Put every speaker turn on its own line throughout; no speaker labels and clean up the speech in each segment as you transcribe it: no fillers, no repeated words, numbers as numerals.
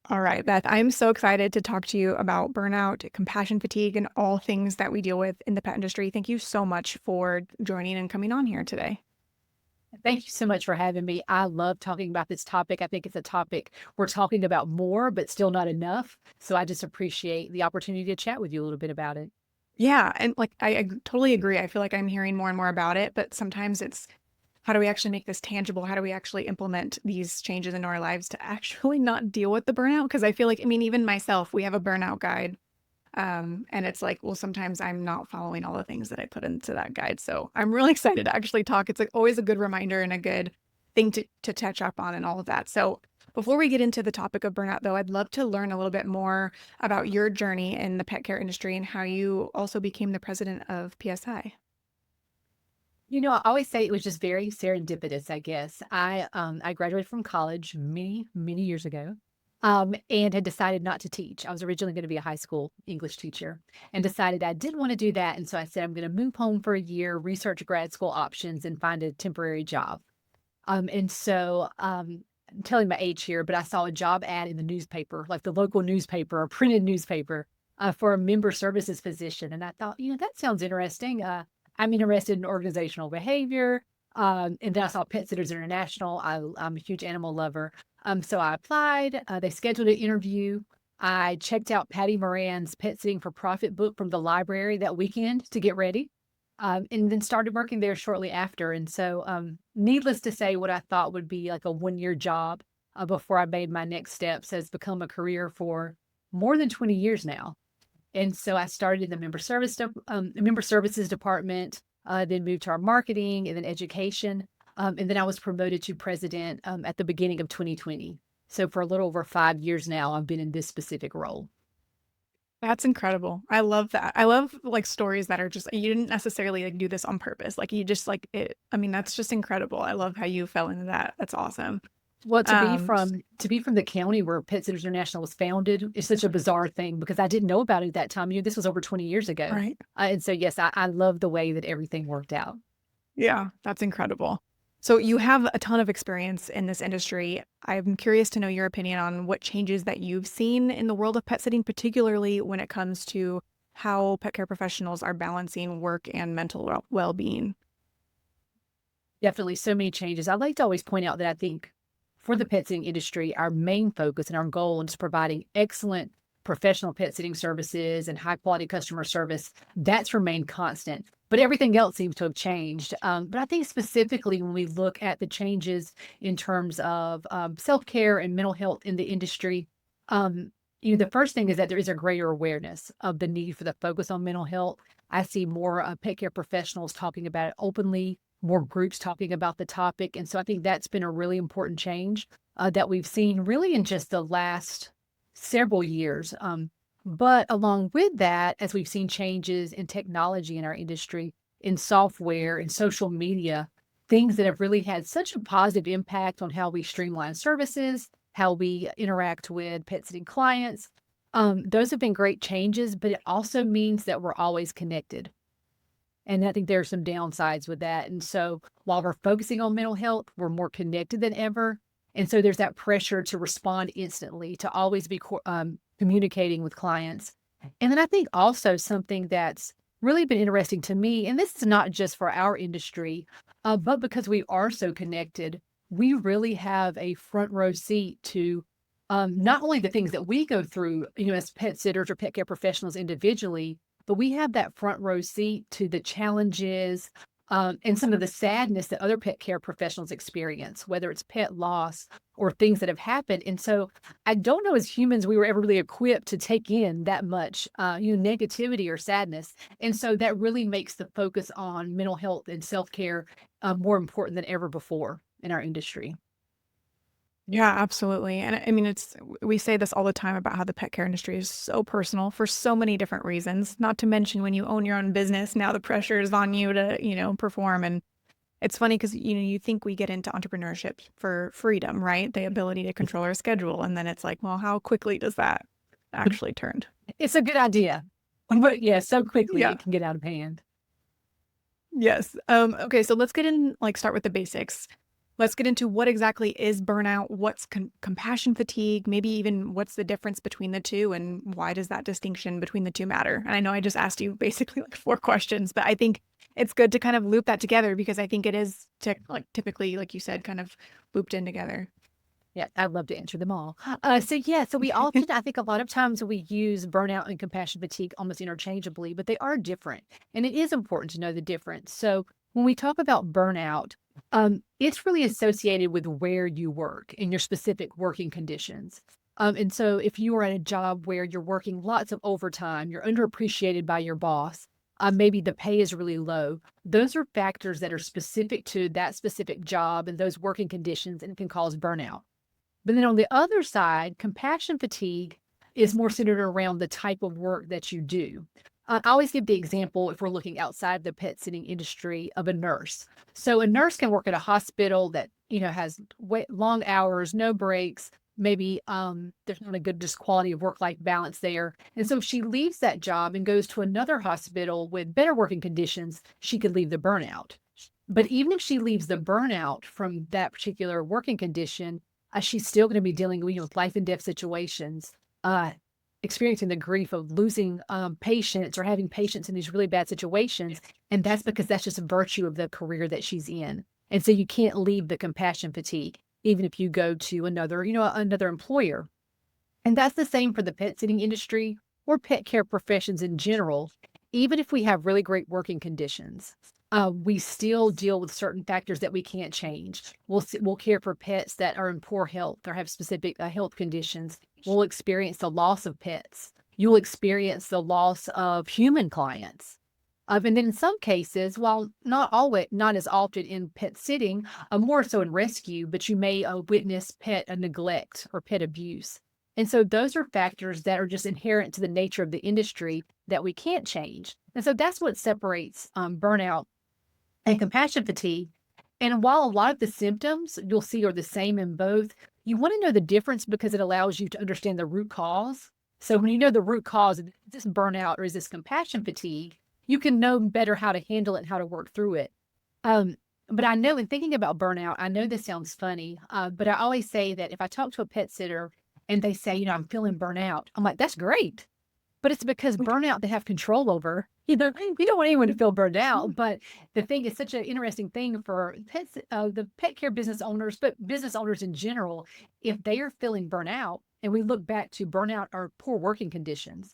All right, Beth, I'm so excited to talk to you about burnout, compassion fatigue, and all things that we deal with in the pet industry. Thank you so much for joining and coming on here today.
Thank you so much for having me. I love talking about this topic. I think it's a topic we're talking about more, but still not enough. So I just appreciate the opportunity to chat with you a little bit about it.
Yeah, and like I totally agree. I feel like I'm hearing more and more about it, but sometimes it's how do we actually make this tangible? How do we actually implement these changes into our lives to actually not deal with the burnout? Because I feel like, I mean, even myself, we have a burnout guide. And it's like, well, sometimes I'm not following all the things that I put into that guide. So I'm really excited to actually talk. It's like always a good reminder and a good thing to catch up on and all of that. So before we get into the topic of burnout, though, I'd love to learn a little bit more about your journey in the pet care industry and how you also became the president of PSI.
I always say it was just very serendipitous, I guess. I graduated from college many, many years ago. And had decided not to teach. I was originally going to be a high school English teacher and decided I didn't want to do that. And so I said, I'm going to move home for a year, research grad school options, and find a temporary job. I'm telling my age here, but I saw a job ad in the newspaper, like the local newspaper or printed newspaper, for a member services position. And I thought, that sounds interesting. I'm interested in organizational behavior. And then I saw Pet Sitters International. I'm a huge animal lover. So I applied. They scheduled an interview. I checked out Patty Moran's Pet Sitting for Profit book from the library that weekend to get ready, and then started working there shortly after. And so, needless to say, what I thought would be like a 1 year job before I made my next steps has become a career for more than 20 years now. And so I started in the member services department, then moved to our marketing and then education. And then I was promoted to president at the beginning of 2020. So for a little over 5 years now, I've been in this specific role.
That's incredible. I love that. I love like stories that are just you didn't necessarily like do this on purpose. Like you just like it. I mean, that's just incredible. I love how you fell into that. That's awesome.
Well,
Um,
to be from the county where Pet Sitters International was founded is such a bizarre thing because I didn't know about it at that time. This was over 20 years ago.
right.
And so, yes, I love the way that everything worked out.
Yeah, that's incredible. So you have a ton of experience in this industry. I'm curious to know your opinion on what changes that you've seen in the world of pet sitting, particularly when it comes to how pet care professionals are balancing work and mental well-being.
Definitely so many changes. I like to always point out that I think for the pet sitting industry, our main focus and our goal is providing excellent professional pet sitting services and high quality customer service. That's remained constant, but everything else seems to have changed. But I think specifically when we look at the changes in terms of self care and mental health in the industry, the first thing is that there is a greater awareness of the need for the focus on mental health. I see more pet care professionals talking about it openly, more groups talking about the topic. And so I think that's been a really important change that we've seen really in just the last several years. But along with that, as we've seen changes in technology in our industry, in software, in social media, things that have really had such a positive impact on how we streamline services, how we interact with pet sitting clients. Those have been great changes, but it also means that we're always connected. And I think there are some downsides with that. And so while we're focusing on mental health, we're more connected than ever. And so there's that pressure to respond instantly, to always be communicating with clients. And then I think also something that's really been interesting to me, and this is not just for our industry, but because we are so connected, we really have a front row seat to not only the things that we go through, as pet sitters or pet care professionals individually, but we have that front row seat to the challenges and some of the sadness that other pet care professionals experience, whether it's pet loss or things that have happened. And so I don't know as humans, we were ever really equipped to take in that much, negativity or sadness. And so that really makes the focus on mental health and self-care more important than ever before in our industry.
Yeah, absolutely. And I mean, we say this all the time about how the pet care industry is so personal for so many different reasons, not to mention when you own your own business, now the pressure is on you to, perform. And it's funny because, you think we get into entrepreneurship for freedom, right? The ability to control our schedule. And then it's like, well, how quickly does that actually turn?
It's a good idea. But yeah, so quickly
Yeah.
it can get out of hand.
Yes. Okay. So let's get in, like, start with the basics. let's get into what exactly is burnout, what's compassion fatigue, maybe even what's the difference between the two, and why does that distinction between the two matter? And I know I just asked you basically like 4 questions, but I think it's good to kind of loop that together because I think it is like typically, like you said, kind of looped in together.
Yeah, I'd love to answer them all. So we often, I think a lot of times we use burnout and compassion fatigue almost interchangeably, but they are different. And it is important to know the difference. So when we talk about burnout, it's really associated with where you work and your specific working conditions. And so if you are at a job where you're working lots of overtime, you're underappreciated by your boss, maybe the pay is really low. Those are factors that are specific to that specific job and those working conditions and can cause burnout. But then on the other side, compassion fatigue is more centered around the type of work that you do. I always give the example, if we're looking outside the pet sitting industry, of a nurse. So a nurse can work at a hospital that, has long hours, no breaks. Maybe there's not a good just quality of work-life balance there. And so if she leaves that job and goes to another hospital with better working conditions, she could leave the burnout. But even if she leaves the burnout from that particular working condition, she's still going to be dealing with life and death situations, experiencing the grief of losing patients or having patients in these really bad situations. And that's because that's just a virtue of the career that she's in. And so you can't leave the compassion fatigue, even if you go to another employer. And that's the same for the pet sitting industry or pet care professions in general. Even if we have really great working conditions, we still deal with certain factors that we can't change. We'll care for pets that are in poor health or have specific health conditions. We'll experience the loss of pets. You'll experience the loss of human clients. And then in some cases, while not as often in pet sitting, more so in rescue, but you may witness pet neglect or pet abuse. And so those are factors that are just inherent to the nature of the industry that we can't change. And so that's what separates burnout and compassion fatigue. And while a lot of the symptoms you'll see are the same in both, you want to know the difference because it allows you to understand the root cause. So when you know the root cause, is this burnout or is this compassion fatigue, you can know better how to handle it and how to work through it. But I know in thinking about burnout, I know this sounds funny, but I always say that if I talk to a pet sitter and they say, I'm feeling burnout, I'm like, that's great. But it's because burnout they have control over. We don't want anyone to feel burned out. But the thing is such an interesting thing for pets, the pet care business owners, but business owners in general, if they are feeling burnout, and we look back to burnout or poor working conditions.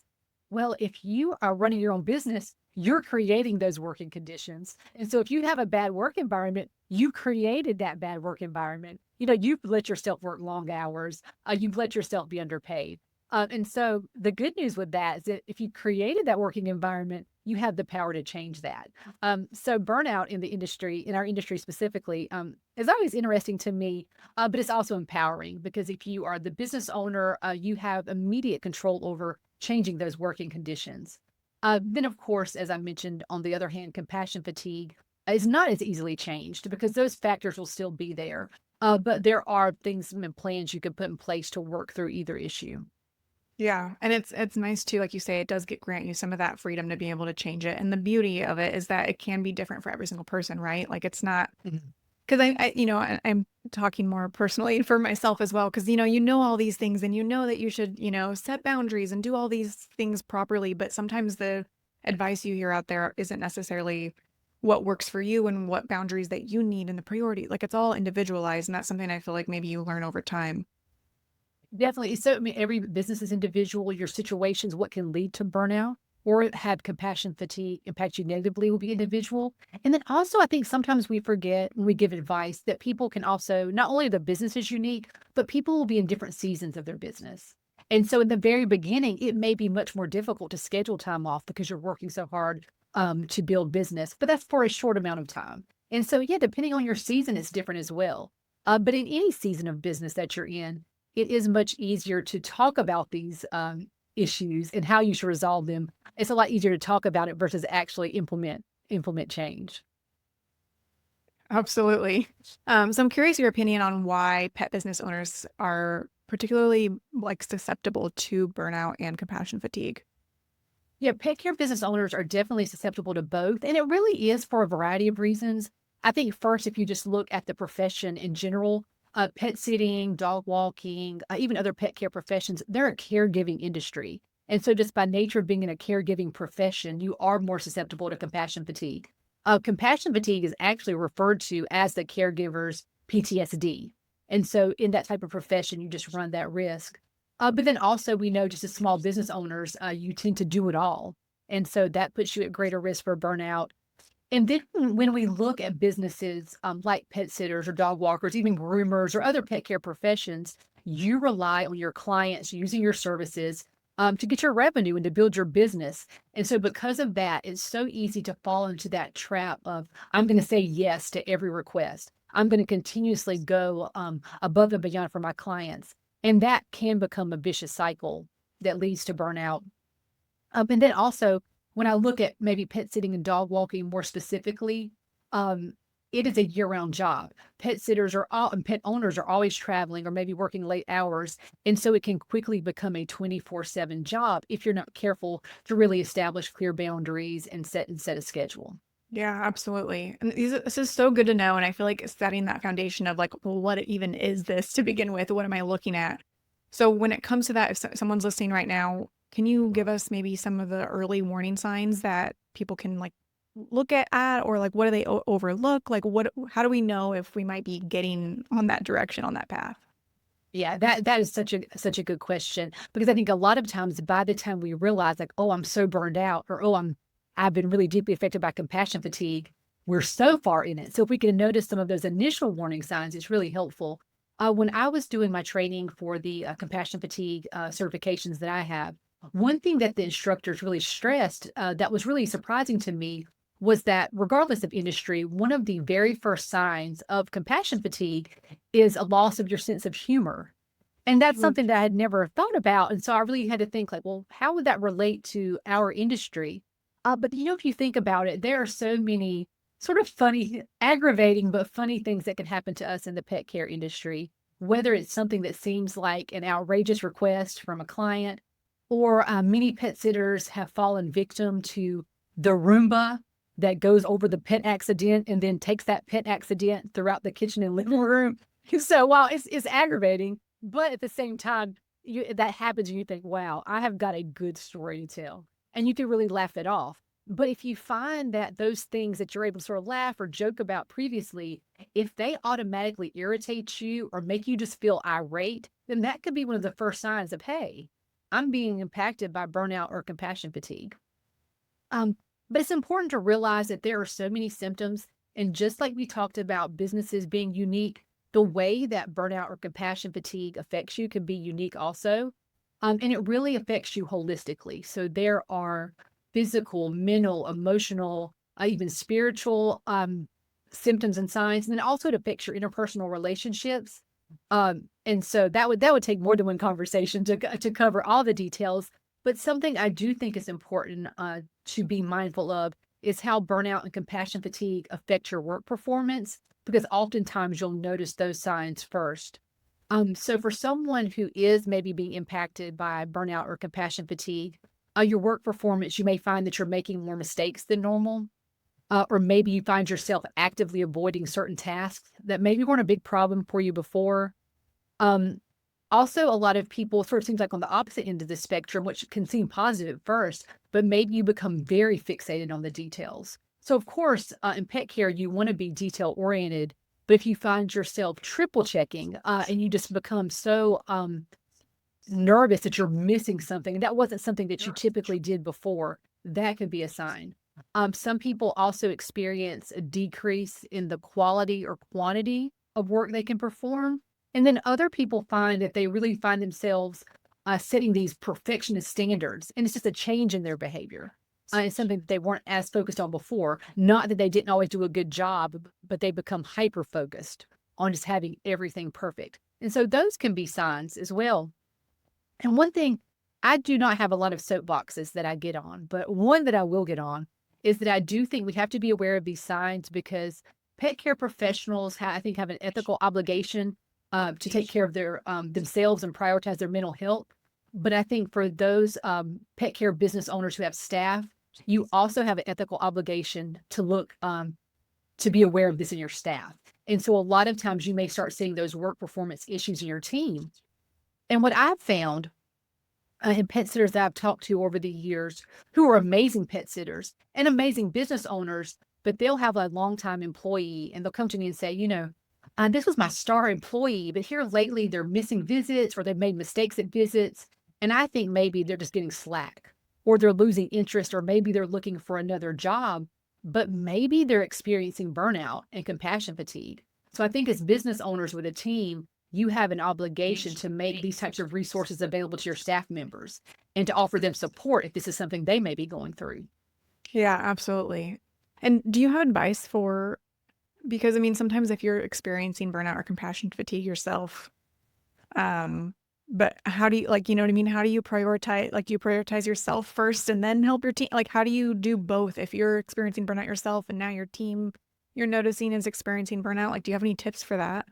Well, if you are running your own business, you're creating those working conditions. And so if you have a bad work environment, you created that bad work environment. You've let yourself work long hours. You've let yourself be underpaid. And so the good news with that is that if you created that working environment, you have the power to change that. So burnout in our industry specifically, is always interesting to me, but it's also empowering because if you are the business owner, you have immediate control over changing those working conditions. Then, of course, as I mentioned, on the other hand, compassion fatigue is not as easily changed because those factors will still be there. But there are things and plans you could put in place to work through either issue.
Yeah, and it's nice too, like you say, it does grant you some of that freedom to be able to change it. And the beauty of it is that it can be different for every single person, right? Like it's not
Mhm.
because I'm talking more personally for myself as well, because you know all these things and you know that you should, set boundaries and do all these things properly, but sometimes the advice you hear out there isn't necessarily what works for you and what boundaries that you need and the priority. Like it's all individualized, and that's something I feel like maybe you learn over time.
Definitely. So, I mean, every business is individual. Your situations, what can lead to burnout or have compassion fatigue impact you negatively will be individual. And then also, I think sometimes we forget when we give advice that people can also, not only the business is unique, but people will be in different seasons of their business. And so, in the very beginning, it may be much more difficult to schedule time off because you're working so hard to build business, but that's for a short amount of time. And so, yeah, depending on your season, it's different as well. But in any season of business that you're in, it is much easier to talk about these issues and how you should resolve them. It's a lot easier to talk about it versus actually implement change.
Absolutely. So I'm curious your opinion on why pet business owners are particularly like susceptible to burnout and compassion fatigue.
Yeah, pet care business owners are definitely susceptible to both, and it really is for a variety of reasons. I think first, if you just look at the profession in general, pet sitting, dog walking, even other pet care professions, they're a caregiving industry. And so, just by nature of being in a caregiving profession, you are more susceptible to compassion fatigue. Compassion fatigue is actually referred to as the caregiver's PTSD. And so, in that type of profession, you just run that risk. But then also, we know just as small business owners, you tend to do it all. And so, that puts you at greater risk for burnout. And then when we look at businesses like pet sitters or dog walkers, even groomers or other pet care professions, you rely on your clients using your services to get your revenue and to build your business. And so, because of that, it's so easy to fall into that trap of, I'm going to say yes to every request. I'm going to continuously go above and beyond for my clients. And that can become a vicious cycle that leads to burnout. And then also, when I look at maybe pet sitting and dog walking more specifically, um, it is a year-round job. Pet sitters are all and pet owners are always traveling or maybe working late hours. And so it can quickly become a 24/7 job if you're not careful to really establish clear boundaries and set a schedule.
Yeah, absolutely. And this is so good to know. And I feel like setting that foundation of like, well, what even is this to begin with? What am I looking at? So when it comes to that, if someone's listening right now, can you give us maybe some of the early warning signs that people can like look at, or like what do they overlook? Like how do we know if we might be getting on that direction, on that path?
Yeah, that is such a good question because I think a lot of times by the time we realize like, oh, I'm so burned out or oh, I've been really deeply affected by compassion fatigue, we're so far in it. So if we can notice some of those initial warning signs, it's really helpful. When I was doing my training for the compassion fatigue certifications that I have, one thing that the instructors really stressed that was really surprising to me was that regardless of industry, one of the very first signs of compassion fatigue is a loss of your sense of humor. And that's
Mm.
something that I had never thought about. And so I really had to think like, well, how would that relate to our industry? But if you think about it, there are so many sort of funny, aggravating, but funny things that can happen to us in the pet care industry, whether it's something that seems like an outrageous request from a client, or many pet sitters have fallen victim to the Roomba that goes over the pet accident and then takes that pet accident throughout the kitchen and living room. So while it's aggravating, but at the same time, that happens and you think, wow, I have got a good story to tell. And you can really laugh it off. But if you find that those things that you're able to sort of laugh or joke about previously, if they automatically irritate you or make you just feel irate, then that could be one of the first signs of, hey, I'm being impacted by burnout or compassion fatigue. Um, but it's important to realize that there are so many symptoms. And just like we talked about businesses being unique, the way that burnout or compassion fatigue affects you can be unique also. And it really affects you holistically. So there are physical, mental, emotional, even spiritual symptoms and signs. And then also it affects your interpersonal relationships. And so that would take more than one conversation to cover all the details. But something I do think is important to be mindful of is how burnout and compassion fatigue affect your work performance, because oftentimes you'll notice those signs first. So for someone who is maybe being impacted by burnout or compassion fatigue, your work performance, you may find that you're making more mistakes than normal, or maybe you find yourself actively avoiding certain tasks that maybe weren't a big problem for you before. Um, Also, a lot of people sort of seems like on the opposite end of the spectrum, which can seem positive at first, but maybe you become very fixated on the details. So, of course, in pet care, you want to be detail oriented, but if you find yourself triple checking and you just become so nervous that you're missing something, and that wasn't something that you typically did before, that could be a sign. Some people also experience a decrease in the quality or quantity of work they can perform. And then other people find that they really find themselves setting these perfectionist standards, and it's just a change in their behavior. It's something that they weren't as focused on before. Not that they didn't always do a good job, but they become hyper focused on just having everything perfect. And so those can be signs as well. And one thing, I do not have a lot of soapboxes that I get on, but one that I will get on is that I do think we have to be aware of these signs because pet care professionals, I think, have an ethical obligation to take care of their themselves and prioritize their mental health. But I think for those pet care business owners who have staff, you also have an ethical obligation to look to be aware of this in your staff. And so a lot of times you may start seeing those work performance issues in your team. And what I've found in pet sitters that I've talked to over the years who are amazing pet sitters and amazing business owners, but they'll have a longtime employee and they'll come to me and say, this was my star employee, but here lately they're missing visits or they've made mistakes at visits. And I think maybe they're just getting slack or they're losing interest or maybe they're looking for another job, but maybe they're experiencing burnout and compassion fatigue. So I think as business owners with a team, you have an obligation to make these types of resources available to your staff members and to offer them support if this is something they may be going through.
Yeah, absolutely. And do you have advice because I mean, sometimes if you're experiencing burnout or compassion fatigue yourself, but how do you, like, you know what I mean? How do you prioritize, like, do you prioritize yourself first and then help your team? Like, how do you do both if you're experiencing burnout yourself and now your team you're noticing is experiencing burnout? Like, do you have any tips for that?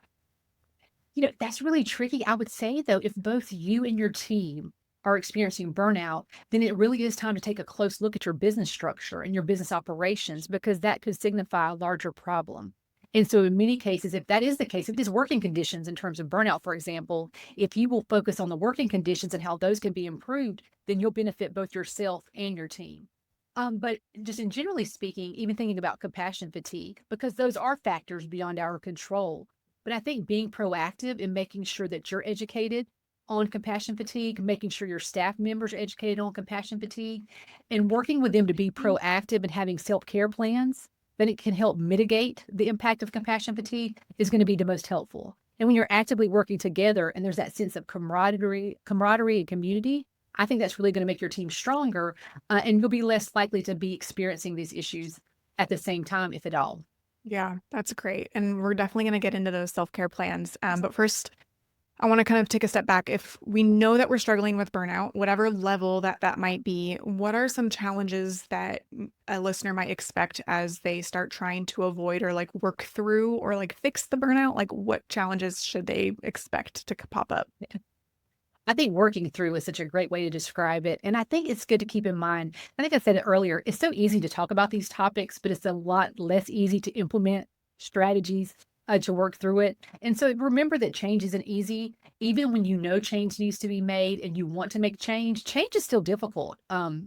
That's really tricky. I would say, though, if both you and your team are experiencing burnout, then it really is time to take a close look at your business structure and your business operations because that could signify a larger problem. And so, in many cases, if that is the case, if there's working conditions in terms of burnout, for example, if you will focus on the working conditions and how those can be improved, then you'll benefit both yourself and your team. But just in generally speaking, even thinking about compassion fatigue, because those are factors beyond our control. But I think being proactive in making sure that you're educated on compassion fatigue, making sure your staff members are educated on compassion fatigue, and working with them to be proactive and having self-care plans, then it can help mitigate the impact of compassion fatigue is going to be the most helpful. And when you're actively working together and there's that sense of camaraderie and community, I think that's really going to make your team stronger and you'll be less likely to be experiencing these issues at the same time, if at all.
Yeah, that's great. And we're definitely going to get into those self-care plans. But first, I want to kind of take a step back. If we know that we're struggling with burnout, whatever level that might be, what are some challenges that a listener might expect as they start trying to avoid or like work through or like fix the burnout? Like what challenges should they expect to pop up?
I think working through is such a great way to describe it. And I think it's good to keep in mind. I think I said it earlier. It's so easy to talk about these topics, but it's a lot less easy to implement strategies to work through it. And so remember that change isn't easy. Even when you know change needs to be made and you want to make change is still difficult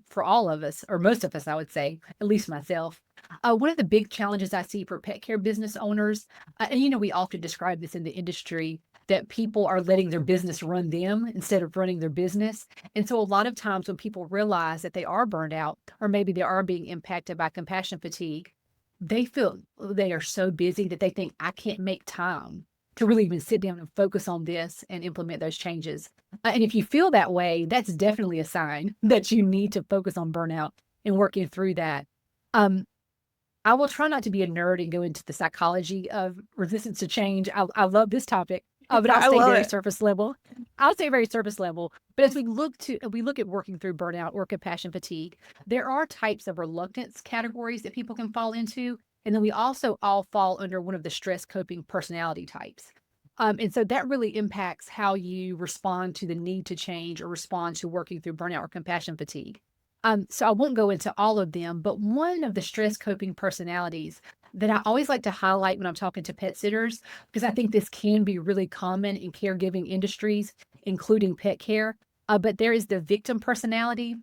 for all of us, or most of us, I would say, at least myself. One of the big challenges I see for pet care business owners, and we often describe this in the industry, that people are letting their business run them instead of running their business. And so a lot of times when people realize that they are burned out or maybe they are being impacted by compassion fatigue, they feel they are so busy that they think, I can't make time to really even sit down and focus on this and implement those changes. And if you feel that way, that's definitely a sign that you need to focus on burnout and working through that. I will try not to be a nerd and go into the psychology of resistance to change. I love this topic. But I'll
I
stay
love
very
it.
surface level. I'll stay very surface level. But as we look at working through burnout or compassion fatigue, there are types of reluctance categories that people can fall into. And then we also all fall under one of the stress coping personality types. And so that really impacts how you respond to the need to change or respond to working through burnout or compassion fatigue. So I won't go into all of them, but one of the stress coping personalities that I always like to highlight when I'm talking to pet sitters, because I think this can be really common in caregiving industries, including pet care. But there is the victim personality.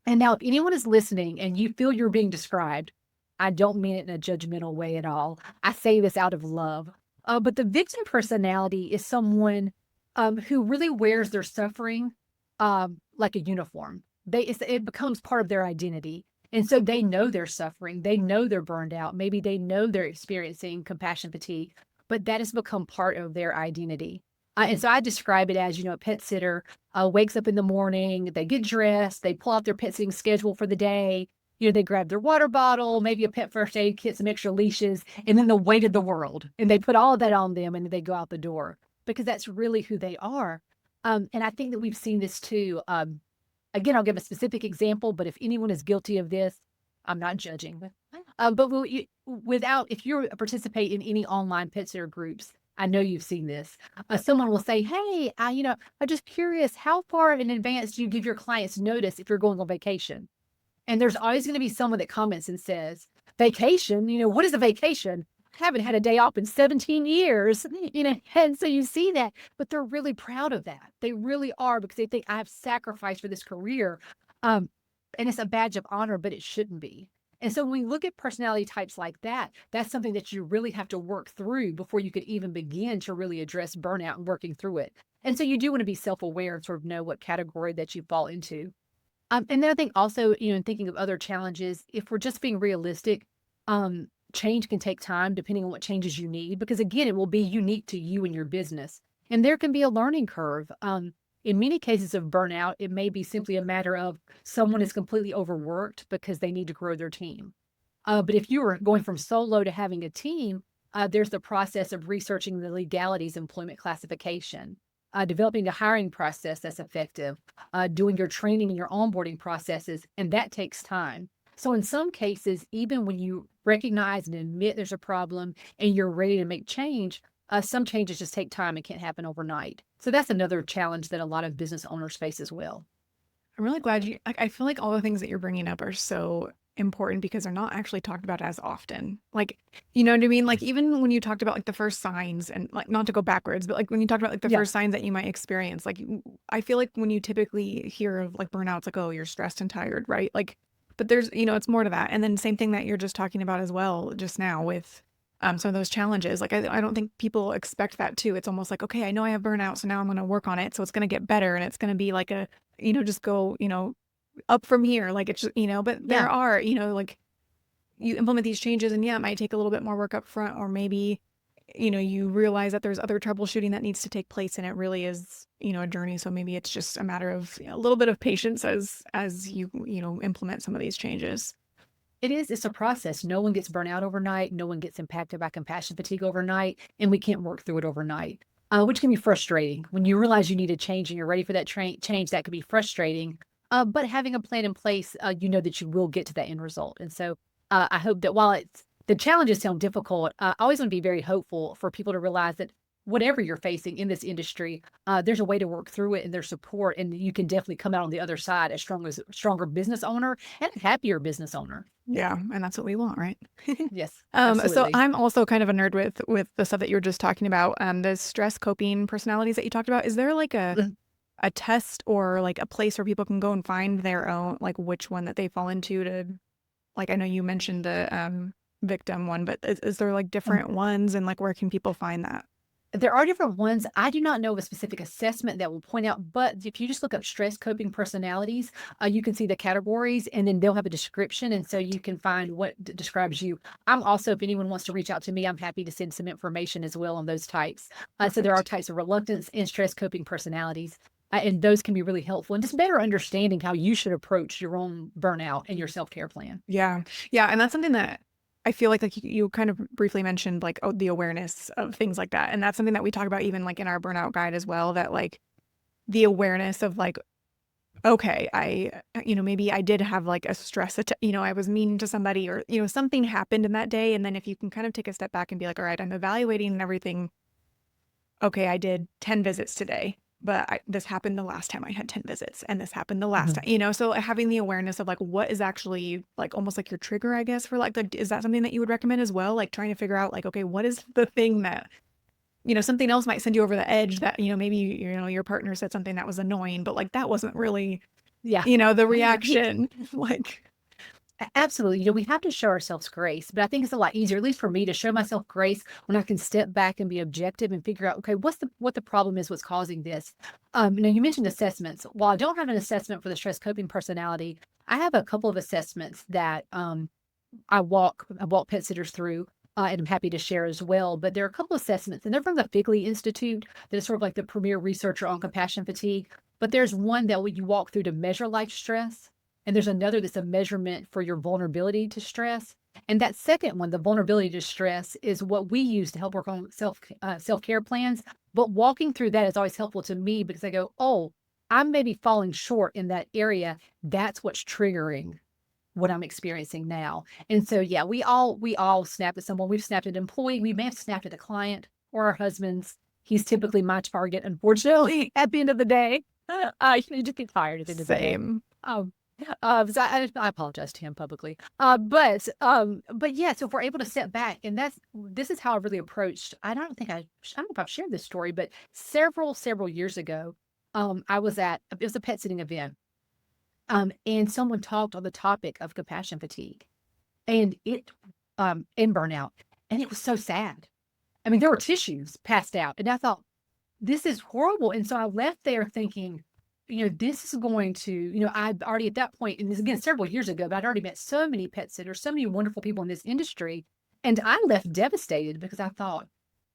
And now, if anyone is listening and you feel you're being described, I don't mean it in a judgmental way at all. I say this out of love. But the victim personality is someone who really wears their suffering like a uniform. It becomes part of their identity. And so they know they're suffering. They know they're burned out. Maybe they know they're experiencing compassion fatigue, but that has become part of their identity. And so I describe it as, a pet sitter wakes up in the morning, they get dressed, they pull out their pet sitting schedule for the day. They grab their water bottle, maybe a pet first aid kit, some extra leashes, and then the weight of the world. And they put all of that on them and they go out the door because that's really who they are. And I think that we've seen this too. Again, I'll give a specific example, but if anyone is guilty of this, I'm not judging. But if you participate in any online pet sitter groups, I know you've seen this. Someone will say, "Hey, I'm just curious, how far in advance do you give your clients notice if you're going on vacation?" And there's always going to be someone that comments and says, vacation. What is a vacation? I haven't had a day off in 17 years, and so you see that, but they're really proud of that. They really are, because they think, I have sacrificed for this career. Um, and it's a badge of honor, but it shouldn't be. And so when we look at personality types like that, that's something that you really have to work through before you could even begin to really address burnout and working through it. And so you do want to be self-aware and sort of know what category that you fall into. And then I think also, in thinking of other challenges, if we're just being realistic, change can take time depending on what changes you need, because again, it will be unique to you and your business. And there can be a learning curve. In many cases of burnout, it may be simply a matter of someone is completely overworked because they need to grow their team. But if you are going from solo to having a team, there's the process of researching the legalities of employment classification, developing a hiring process that's effective, doing your training and your onboarding processes, and that takes time. So in some cases, even when you recognize and admit there's a problem and you're ready to make change, some changes just take time and can't happen overnight. So that's another challenge that a lot of business owners face as well.
I'm really glad I feel like all the things that you're bringing up are so important because they're not actually talked about as often. Like, you know what I mean? Like, even when you talked about like the first signs, and like, not to go backwards, but like when you talked about like the
Yeah.
first signs that you might experience, like, I feel like when you typically hear of like burnout, it's like, oh, you're stressed and tired, right? Like, but there's, it's more to that. And then same thing that you're just talking about as well, just now with some of those challenges. Like, I don't think people expect that too. It's almost like, okay, I know I have burnout, so now I'm going to work on it. So it's going to get better, and it's going to be like a, just go, up from here. Like, it's just, but there
Yeah.
are, like, you implement these changes, and yeah, it might take a little bit more work up front, or maybe, you realize that there's other troubleshooting that needs to take place, and it really is, a journey. So maybe it's just a matter of a little bit of patience as you, implement some of these changes.
It is. It's a process. No one gets burnt out overnight. No one gets impacted by compassion fatigue overnight, and we can't work through it overnight, which can be frustrating. When you realize you need a change and you're ready for that change, that could be frustrating. But having a plan in place, you know that you will get to that end result. And so I hope that while the challenges sound difficult, I always want to be very hopeful for people to realize that whatever you're facing in this industry, there's a way to work through it, and there's support, and you can definitely come out on the other side as stronger business owner and a happier business owner.
Yeah, and that's what we want, right?
Yes,
So
absolutely.
I'm also kind of a nerd with the stuff that you were just talking about. The stress coping personalities that you talked about. Is there like
Mhm.
a test or like a place where people can go and find their own, like which one that they fall into to, like, I know you mentioned the victim one, but is there like different ones, and like where can people find that?
There are different ones. I do not know of a specific assessment that will point out, but if you just look up stress coping personalities, you can see the categories, and then they'll have a description. And so you can find what describes you. I'm also, if anyone wants to reach out to me, I'm happy to send some information as well on those types. So there are
Perfect.
types of reluctance and stress coping personalities. And those can be really helpful, and just better understanding how you should approach your own burnout and your self-care plan.
Yeah. Yeah. And that's something that I feel like you kind of briefly mentioned, like, oh, the awareness of things like that. And that's something that we talk about even like in our burnout guide as well, that like the awareness of like, okay, maybe I did have like a I was mean to somebody, or, something happened in that day. And then if you can kind of take a step back and be like, all right, I'm evaluating and everything. Okay, I did 10 visits today, but this happened the last time I had 10 visits, and this happened the last
Mhm.
time, so having the awareness of like what is actually like almost like your trigger, I guess, for like is that something that you would recommend as well? Like trying to figure out like, okay, what is the thing that, something else might send you over the edge that, maybe, your partner said something that was annoying, but like that wasn't really,
Yeah.
the reaction. Like,
Absolutely. We have to show ourselves grace, but I think it's a lot easier, at least for me, to show myself grace when I can step back and be objective and figure out, okay, what the problem is, what's causing this. Now you mentioned assessments. While I don't have an assessment for the stress coping personality, I have a couple of assessments that I walk pet sitters through. And I'm happy to share as well. But there are a couple of assessments, and they're from the Figley Institute, that is sort of like the premier researcher on compassion fatigue. But there's one that you walk through to measure life stress, and there's another that's a measurement for your vulnerability to stress. And that second one, the vulnerability to stress, is what we use to help work on self-care plans. But walking through that is always helpful to me, because I go, oh, I'm maybe falling short in that area. That's what's triggering what I'm experiencing now. And so, yeah, we all snap at someone. We've snapped at an employee. We may have snapped at a client or our husbands. He's typically my target, unfortunately, at the end of the day. You just get tired at the end of the day.
same.
Um, I apologize to him publicly. But yeah, so if we're able to step back, and this is how I really approached. I don't know if I've shared this story, but several years ago, I was at it was a pet sitting event, and someone talked on the topic of compassion fatigue, and in burnout, and it was so sad. I mean, there were tissues passed out, and I thought, this is horrible. And so I left there thinking, this is going to, I've already at that point, and this again several years ago, but I'd already met so many pet sitters, so many wonderful people in this industry. And I left devastated because I thought,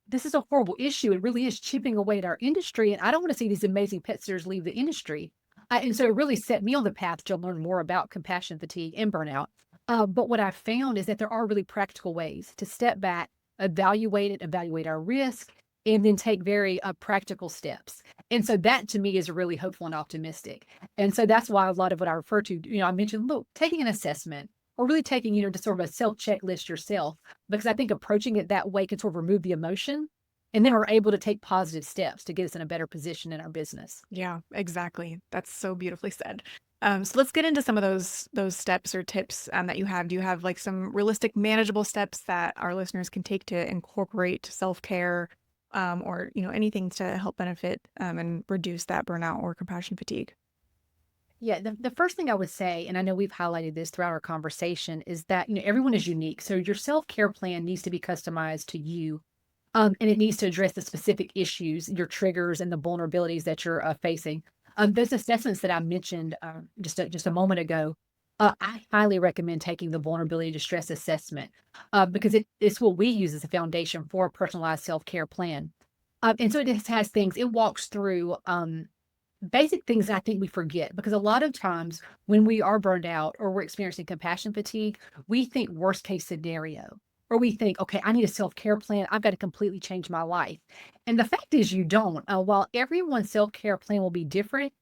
this is a horrible issue. It really is chipping away at our industry. And I don't want to see these amazing pet sitters leave the industry. And so it really set me on the path to learn more about compassion fatigue and burnout. But what I found is that there are really practical ways to step back, evaluate our risk, and then take very practical steps. And so that to me is really hopeful and optimistic. And so that's why a lot of what I refer to, I mentioned, look, taking an assessment or really taking, to sort of a self checklist yourself, because I think approaching it that way can sort of remove the emotion. And then we're able to take positive steps to get us in a better position in our business.
Yeah, exactly. That's so beautifully said. So let's get into some of those steps or tips that you have. Do you have like some realistic, manageable steps that our listeners can take to incorporate self-care, or anything to help benefit and reduce that burnout or compassion fatigue?
Yeah, the first thing I would say, and I know we've highlighted this throughout our conversation, is that everyone is unique. So your self-care plan needs to be customized to you. And it needs to address the specific issues, your triggers, and the vulnerabilities that you're facing. Those assessments that I mentioned just a moment ago, I highly recommend taking the vulnerability distress assessment because it's what we use as a foundation for a personalized self-care plan. And so it just has things, it walks through basic things that I think we forget, because a lot of times when we are burned out or we're experiencing compassion fatigue, we think worst case scenario. Or we think, okay, I need a self-care plan. I've got to completely change my life. And the fact is, you don't. While everyone's self-care plan will be different,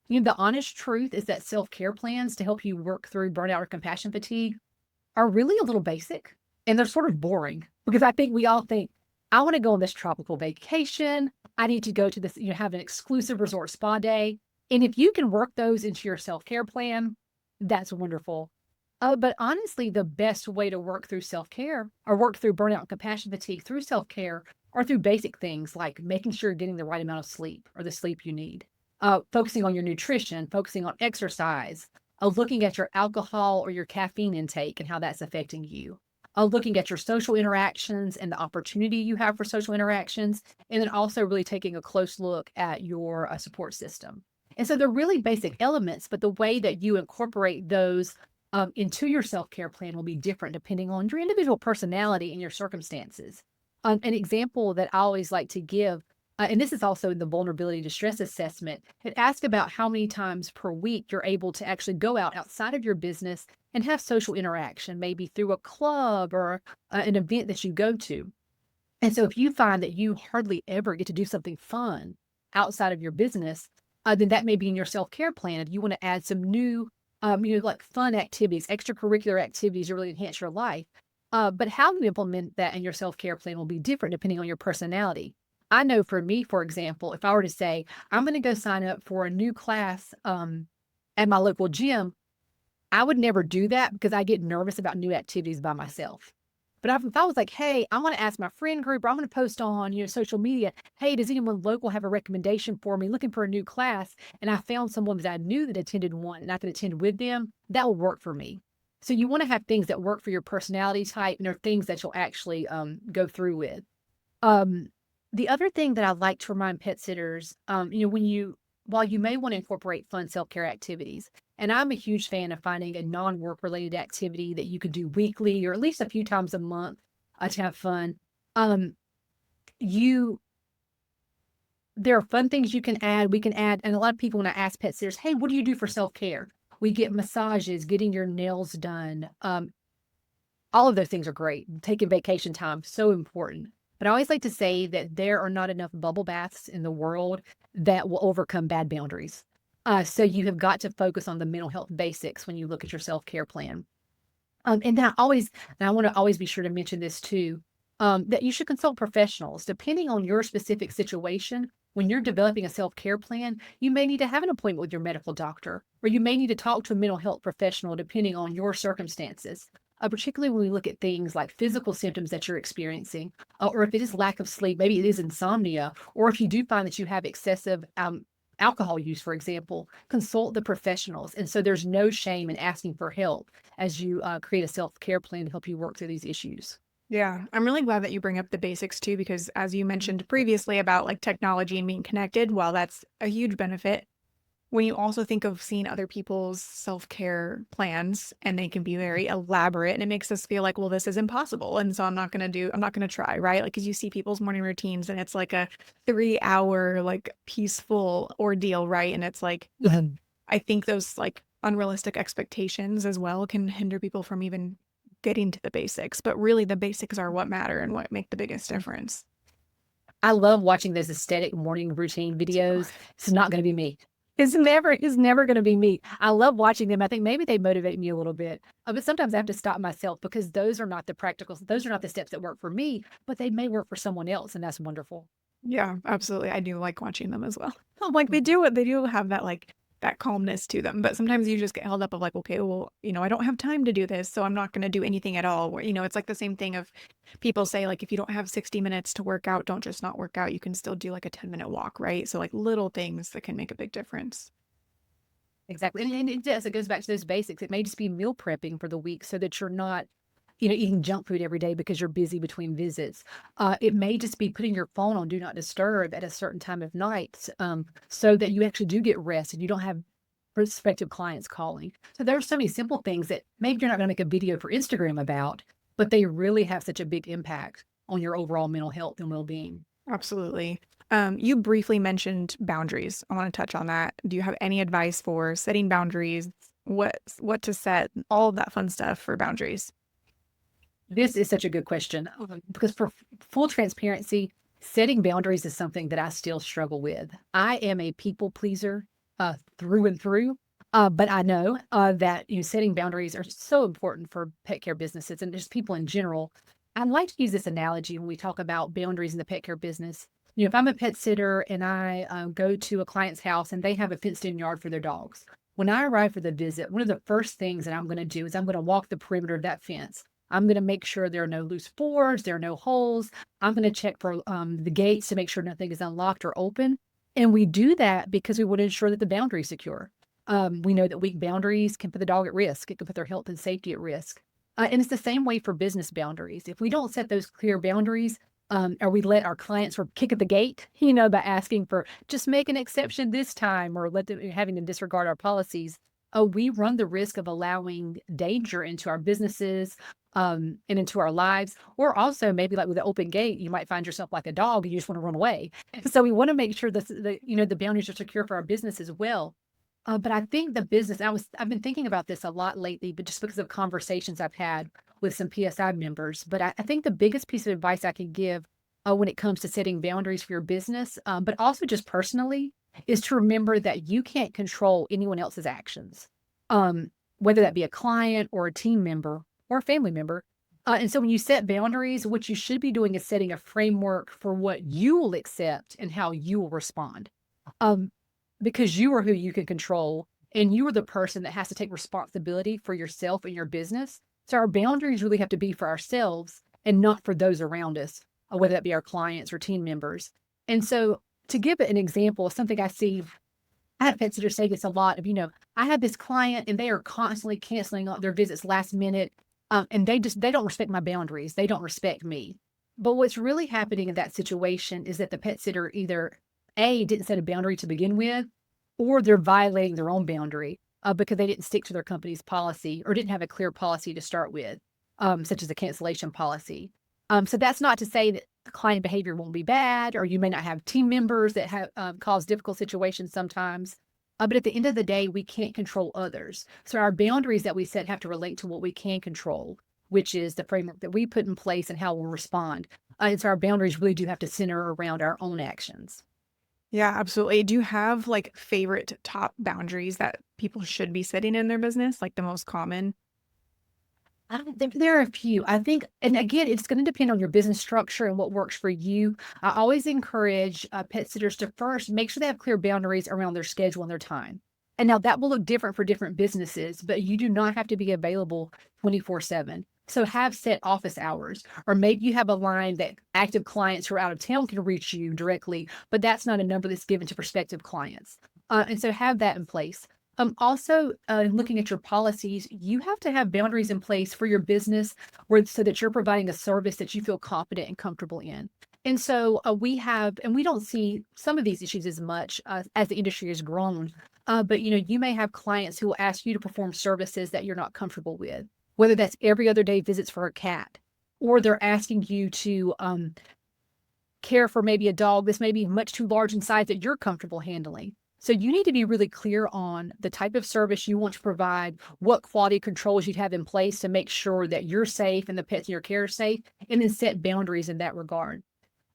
the honest truth is that self-care plans to help you work through burnout or compassion fatigue are really a little basic, and they're sort of boring, because I think we all think, I want to go on this tropical vacation. I need to go to this, have an exclusive resort spa day. And if you can work those into your self-care plan, that's wonderful. But honestly, the best way to work through self-care or work through burnout and compassion fatigue through self-care are through basic things like making sure you're getting the right amount of sleep or the sleep you need, focusing on your nutrition, focusing on exercise, looking at your alcohol or your caffeine intake and how that's affecting you, looking at your social interactions and the opportunity you have for social interactions, and then also really taking a close look at your support system. And so they're really basic elements, but the way that you incorporate those into your self-care plan will be different depending on your individual personality and your circumstances. An example that I always like to give, and this is also in the vulnerability distress assessment, it asks about how many times per week you're able to actually go outside of your business and have social interaction, maybe through a club or an event that you go to. And so if you find that you hardly ever get to do something fun outside of your business, then that may be in your self-care plan. If you want to add some new like fun activities, extracurricular activities to really enhance your life. But how you implement that in your self-care plan will be different depending on your personality. I know for me, for example, if I were to say, I'm going to go sign up for a new class at my local gym, I would never do that because I get nervous about new activities by myself. But if I was like, hey, I want to ask my friend group, or I'm going to post on social media, hey, does anyone local have a recommendation for me looking for a new class? And I found someone that I knew that attended one and I could attend with them, that will work for me. So you want to have things that work for your personality type and are things that you'll actually go through with. The other thing that I like to remind pet sitters, while you may want to incorporate fun self-care activities, and I'm a huge fan of finding a non-work related activity that you could do weekly or at least a few times a month to have fun. You There are fun things you can add. We can add, and a lot of people, when I ask pet sitters, hey, what do you do for self-care? We get massages, getting your nails done. All of those things are great. Taking vacation time, so important. But I always like to say that there are not enough bubble baths in the world that will overcome bad boundaries. So you have got to focus on the mental health basics when you look at your self-care plan. And then I want to always be sure to mention this too, that you should consult professionals. Depending on your specific situation, When you're developing a self-care plan, you may need to have an appointment with your medical doctor, or you may need to talk to a mental health professional depending on your circumstances. Particularly when we look at things like physical symptoms that you're experiencing, or if it is lack of sleep, maybe it is insomnia, or if you do find that you have excessive alcohol use, for example, consult the professionals. And so there's no shame in asking for help as you create a self care plan to help you work through these issues.
Yeah, I'm really glad that you bring up the basics too, because as you mentioned previously about like technology and being connected, while that's a huge benefit, when you also think of seeing other people's self-care plans and they can be very elaborate and it makes us feel like, well, this is impossible. And so I'm not going to try, right? Like, cause you see people's morning routines and it's like a 3 hour, like peaceful ordeal, right? And it's like, I think those like unrealistic expectations as well can hinder people from even getting to the basics, but really the basics are what matter and what make the biggest difference.
I love watching those aesthetic morning routine videos. It's not going to be me. It's never going to be me. I love watching them. I think maybe they motivate me a little bit, but sometimes I have to stop myself because those are not the practical, those are not the steps that work for me, but they may work for someone else, and that's wonderful.
Yeah, absolutely. I do like watching them as well. Like they do have that like that calmness to them, but sometimes you just get held up of like, okay, well, I don't have time to do this, so I'm not going to do anything at all. Where, it's like the same thing of people say like if you don't have 60 minutes to work out, don't just not work out. You can still do like a 10-minute walk, right? So like little things that can make a big difference.
Exactly. And it does, it goes back to those basics. It may just be meal prepping for the week so that you're not, eating junk food every day because you're busy between visits. It may just be putting your phone on do not disturb at a certain time of night, so that you actually do get rest and you don't have prospective clients calling. So there are so many simple things that maybe you're not going to make a video for Instagram about, but they really have such a big impact on your overall mental health and well-being.
Absolutely. You briefly mentioned boundaries. I want to touch on that. Do you have any advice for setting boundaries? What to set, all of that fun stuff for boundaries?
This is such a good question, because for full transparency, setting boundaries is something that I still struggle with. I am a people pleaser through and through, but I know that setting boundaries are so important for pet care businesses and just people in general. I like to use this analogy when we talk about boundaries in the pet care business. If I'm a pet sitter and I go to a client's house and they have a fenced-in yard for their dogs, when I arrive for the visit, one of the first things that I'm going to do is I'm going to walk the perimeter of that fence. I'm going to make sure there are no loose boards, there are no holes. I'm going to check for the gates to make sure nothing is unlocked or open. And we do that because we want to ensure that the boundary is secure. We know that weak boundaries can put the dog at risk. It can put their health and safety at risk. And it's the same way for business boundaries. If we don't set those clear boundaries, or we let our clients sort of kick at the gate, by asking for just make an exception this time or let them having to disregard our policies, we run the risk of allowing danger into our businesses, and into our lives. Or also maybe like with an open gate, you might find yourself like a dog and you just want to run away. So we want to make sure that the boundaries are secure for our business as well. But I think the business, I've been thinking about this a lot lately, but just because of conversations I've had with some PSI members. But I think the biggest piece of advice I can give when it comes to setting boundaries for your business, but also just personally, is to remember that you can't control anyone else's actions, whether that be a client or a team member or a family member. And so when you set boundaries, what you should be doing is setting a framework for what you will accept and how you will respond. Um, because you are who you can control and you are the person that has to take responsibility for yourself and your business. So our boundaries really have to be for ourselves and not for those around us, whether that be our clients or team members. And so to give an example of something I see, I have pet sitters say this a lot of, I have this client and they are constantly canceling their visits last minute. And they don't respect my boundaries. They don't respect me. But what's really happening in that situation is that the pet sitter either A, didn't set a boundary to begin with, or they're violating their own boundary because they didn't stick to their company's policy or didn't have a clear policy to start with, such as a cancellation policy. So that's not to say that client behavior won't be bad, or you may not have team members that have cause difficult situations sometimes. But at the end of the day, we can't control others. So our boundaries that we set have to relate to what we can control, which is the framework that we put in place and how we'll respond. And so our boundaries really do have to center around our own actions.
Yeah, absolutely. Do you have like favorite top boundaries that people should be setting in their business, like the most common?
There are a few. I think, and again, it's going to depend on your business structure and what works for you. I always encourage pet sitters to first make sure they have clear boundaries around their schedule and their time. And now that will look different for different businesses, but you do not have to be available 24/7. So have set office hours, or maybe you have a line that active clients who are out of town can reach you directly, but that's not a number that's given to prospective clients. And so have that in place. Also, looking at your policies, you have to have boundaries in place for your business where so that you're providing a service that you feel confident and comfortable in. And so we have, and we don't see some of these issues as much as the industry has grown. But you may have clients who will ask you to perform services that you're not comfortable with, whether that's every other day visits for a cat, or they're asking you to care for maybe a dog that's maybe much too large in size that you're comfortable handling. So you need to be really clear on the type of service you want to provide, what quality controls you'd have in place to make sure that you're safe and the pets in your care are safe, and then set boundaries in that regard.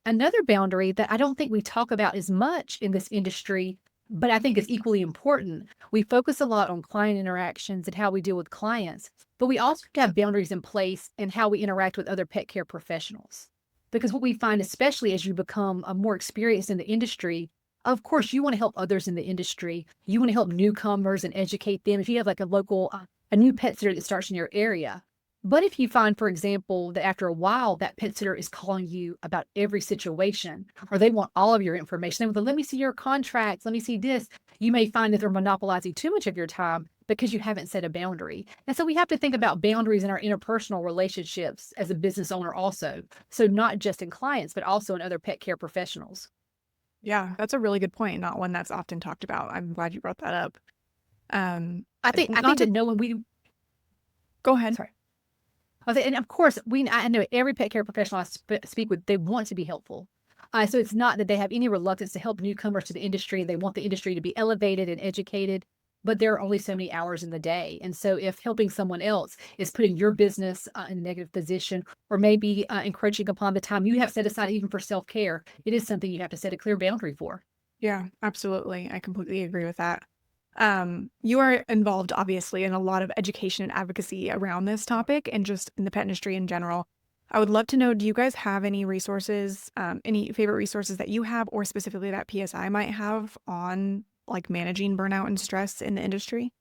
Another boundary that I don't think we talk about as much in this industry, but I think is equally important. We focus a lot on client interactions and how we deal with clients, but we also have boundaries in place in how we interact with other pet care professionals. Because what we find, especially as you become more experienced in the industry, of course, you want to help others in the industry. You want to help newcomers and educate them. If you have like a local, a new pet sitter that starts in your area. But if you find, for example, that after a while, that pet sitter is calling you about every situation, or they want all of your information, they want to, let me see your contracts, let me see this, you may find that they're monopolizing too much of your time because you haven't set a boundary. And so we have to think about boundaries in our interpersonal relationships as a business owner also. So not just in clients, but also in other pet care professionals.
Yeah, that's a really good point, not one that's often talked about. I'm glad you brought that up.
I think
Not
that
to
no one we
go ahead.
sorry. And of course, I know every pet care professional speak with, they want to be helpful. So it's not that they have any reluctance to help newcomers to the industry. They want the industry to be elevated and educated, but there are only so many hours in the day. And so if helping someone else is putting your business in a negative position, or maybe encroaching upon the time you have set aside even for self-care, it is something you have to set a clear boundary for.
Yeah, absolutely. I completely agree with that. You are involved, obviously, in a lot of education and advocacy around this topic and just in the pet industry in general. I would love to know, do you guys have any resources, any favorite resources that you have, or specifically that PSI might have on like managing burnout and stress in the industry?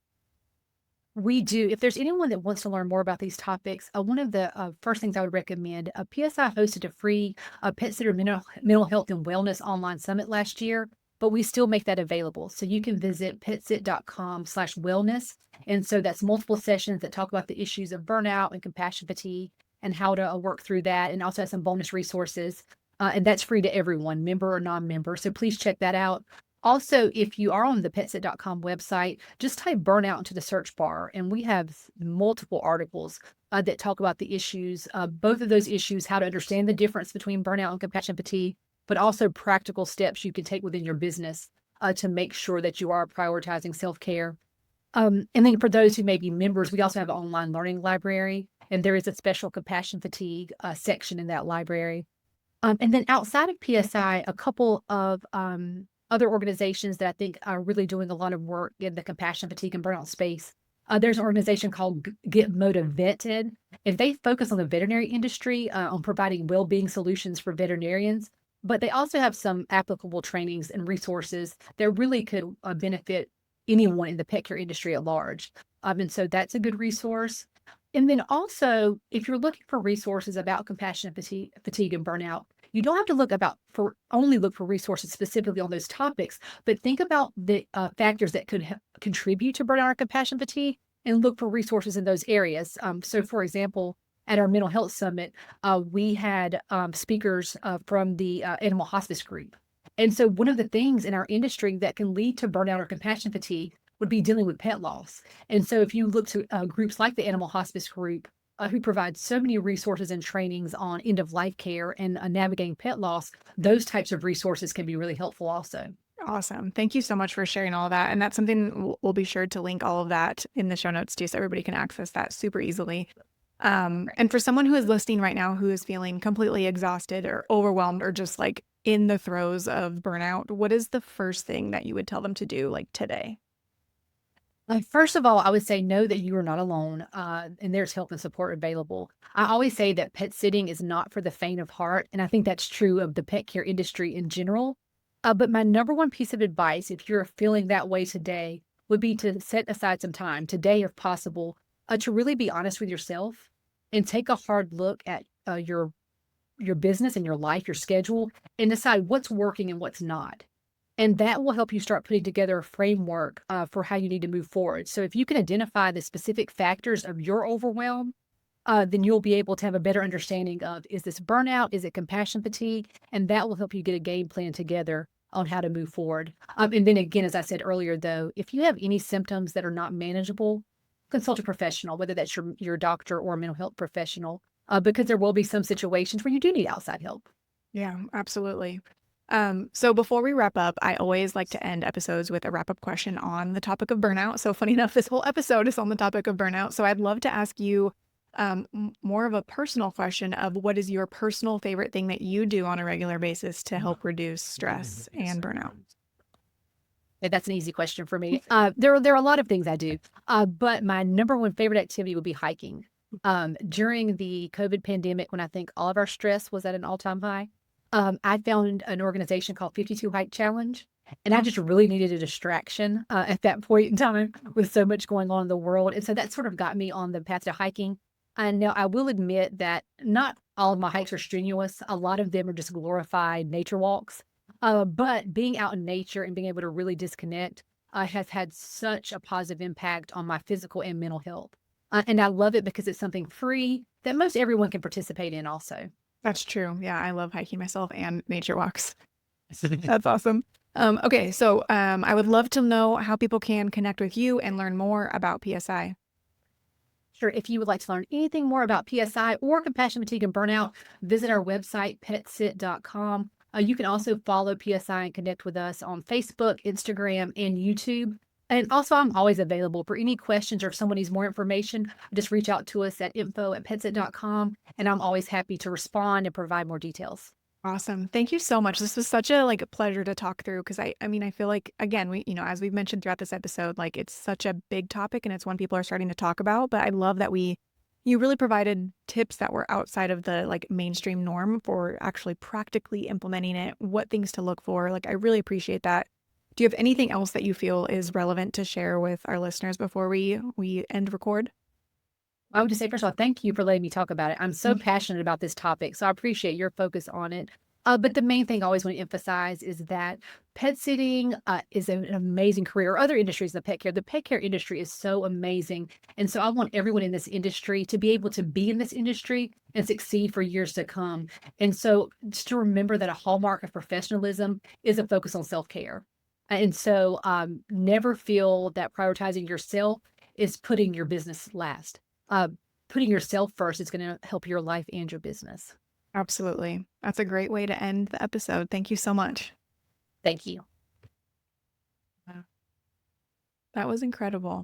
We do. If there's anyone that wants to learn more about these topics, one of the first things I would recommend, PSI hosted a free pet sitter mental health and wellness online summit last year, but we still make that available. So you can visit petsit.com/wellness. And so that's multiple sessions that talk about the issues of burnout and compassion fatigue and how to work through that, and also have some bonus resources. And that's free to everyone, member or non-member. So please check that out. Also, if you are on the petsit.com website, just type burnout into the search bar, and we have multiple articles that talk about the issues, both of those issues, how to understand the difference between burnout and compassion fatigue, but also practical steps you can take within your business to make sure that you are prioritizing self-care. And then for those who may be members, we also have an online learning library, and there is a special compassion fatigue section in that library. And then outside of PSI, a couple of other organizations that I think are really doing a lot of work in the compassion fatigue and burnout space. There's an organization called Get Motivated, and they focus on the veterinary industry, on providing well-being solutions for veterinarians. But they also have some applicable trainings and resources that really could benefit anyone in the pet care industry at large. And so that's a good resource. And then also, if you're looking for resources about compassion fatigue and burnout, you don't have to only look for resources specifically on those topics, but think about the factors that could contribute to burnout or compassion fatigue, and look for resources in those areas. So, for example, at our mental health summit, we had speakers from the animal hospice group. And so one of the things in our industry that can lead to burnout or compassion fatigue would be dealing with pet loss. And so if you look to groups like the animal hospice group, who provide so many resources and trainings on end of life care and navigating pet loss, those types of resources can be really helpful also.
Awesome. Thank you so much for sharing all of that. And that's something we'll be sure to link all of that in the show notes too, so everybody can access that super easily. And for someone who is listening right now, who is feeling completely exhausted or overwhelmed or just like in the throes of burnout, what is the first thing that you would tell them to do like today?
First of all, I would say know that you are not alone, and there's help and support available. I always say that pet sitting is not for the faint of heart, and I think that's true of the pet care industry in general. But my number one piece of advice, if you're feeling that way today, would be to set aside some time today, if possible, to really be honest with yourself and take a hard look at your business and your life, your schedule, and decide what's working and what's not. And that will help you start putting together a framework for how you need to move forward. So if you can identify the specific factors of your overwhelm, then you'll be able to have a better understanding of, is this burnout? Is it compassion fatigue? And that will help you get a game plan together on how to move forward. And then again, as I said earlier, though, if you have any symptoms that are not manageable, consult a professional, whether that's your doctor or a mental health professional, because there will be some situations where you do need outside help.
Yeah, absolutely. So before we wrap up, I always like to end episodes with a wrap-up question on the topic of burnout. So funny enough, this whole episode is on the topic of burnout. So I'd love to ask you more of a personal question of what is your personal favorite thing that you do on a regular basis to help reduce stress and burnout?
That's an easy question for me. There are a lot of things I do, but my number one favorite activity would be hiking. During the COVID pandemic, when I think all of our stress was at an all-time high, I found an organization called 52 Hike Challenge, and I just really needed a distraction at that point in time with so much going on in the world. And so that sort of got me on the path to hiking. And now I will admit that not all of my hikes are strenuous. A lot of them are just glorified nature walks. But being out in nature and being able to really disconnect has had such a positive impact on my physical and mental health. And I love it because it's something free that most everyone can participate in also.
That's true. Yeah, I love hiking myself and nature walks. That's awesome. Okay, so I would love to know how people can connect with you and learn more about PSI.
Sure. If you would like to learn anything more about PSI or compassion fatigue and burnout, visit our website, petsit.com. You can also follow PSI and connect with us on Facebook, Instagram, and YouTube. And also, I'm always available for any questions or if someone needs more information, just reach out to us at info@petsit.com. And I'm always happy to respond and provide more details.
Awesome. Thank you so much. This was such a like a pleasure to talk through because I mean I feel like again we as we've mentioned throughout this episode like it's such a big topic and it's one people are starting to talk about, but I love that you really provided tips that were outside of the like mainstream norm for actually practically implementing it, what things to look for. Like I really appreciate that. Do you have anything else that you feel is relevant to share with our listeners before we end record?
I would just say, first of all, thank you for letting me talk about it. I'm so passionate about this topic, so I appreciate your focus on it. But the main thing I always want to emphasize is that pet sitting is an amazing career, or other industries in the pet care. The pet care industry is so amazing. And so I want everyone in this industry to be able to be in this industry and succeed for years to come. And so just to remember that a hallmark of professionalism is a focus on self-care. And so never feel that prioritizing yourself is putting your business last. Uh, Putting yourself first is going to help your life and your business.
Absolutely. That's a great way to end the episode. Thank you so much.
Thank you.
That was incredible.